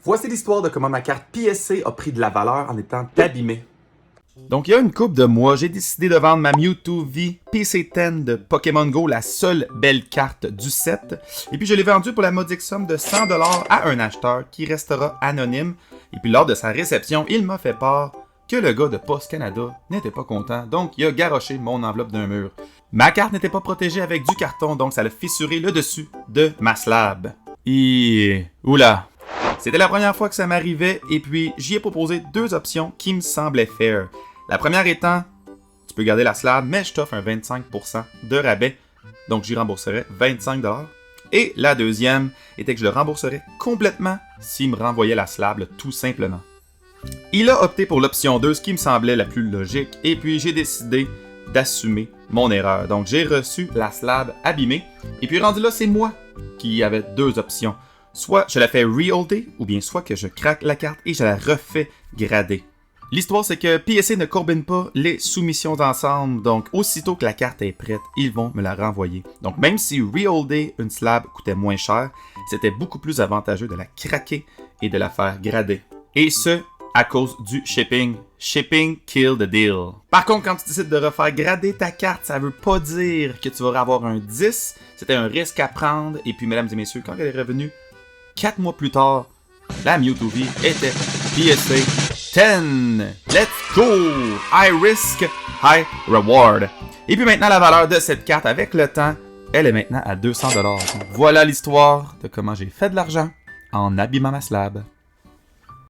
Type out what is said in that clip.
Voici l'histoire de comment ma carte PSC a pris de la valeur en étant abîmée. Donc, il y a une couple de mois, j'ai décidé de vendre ma Mewtwo V PC10 de Pokémon Go, la seule belle carte du set. Et puis, je l'ai vendue pour la modique somme de 100$ à un acheteur qui restera anonyme. Et puis, lors de sa réception, il m'a fait part que le gars de Post Canada n'était pas content, donc il a garoché mon enveloppe d'un mur. Ma carte n'était pas protégée avec du carton, donc ça l'a fissuré le dessus de ma slab. Oula! C'était la première fois que ça m'arrivait, et puis j'y ai proposé deux options qui me semblaient fair. La première étant, tu peux garder la slab, mais je t'offre un 25% de rabais, donc j'y rembourserais 25$. Et la deuxième était que je le rembourserais complètement s'il me renvoyait la slab, tout simplement. Il a opté pour l'option 2, ce qui me semblait la plus logique, et puis j'ai décidé d'assumer mon erreur. Donc j'ai reçu la slab abîmée, et puis rendu là, c'est moi qui avais deux options. Soit je la fais reholder, ou bien soit que je craque la carte et je la refais grader. L'histoire, c'est que PSC ne combine pas les soumissions d'ensemble, donc aussitôt que la carte est prête, ils vont me la renvoyer. Donc même si reholder une slab coûtait moins cher, c'était beaucoup plus avantageux de la craquer et de la faire grader. Et ce, à cause du shipping. Shipping kill the deal. Par contre, quand tu décides de refaire grader ta carte, ça veut pas dire que tu vas avoir un 10. C'était un risque à prendre. Et puis, mesdames et messieurs, quand elle est revenue 4 mois plus tard, la Mewtwo V était PSA 10. Let's go! High risk, high reward. Et puis maintenant, la valeur de cette carte avec le temps, elle est maintenant à 200$. Voilà l'histoire de comment j'ai fait de l'argent en abîmant ma slab.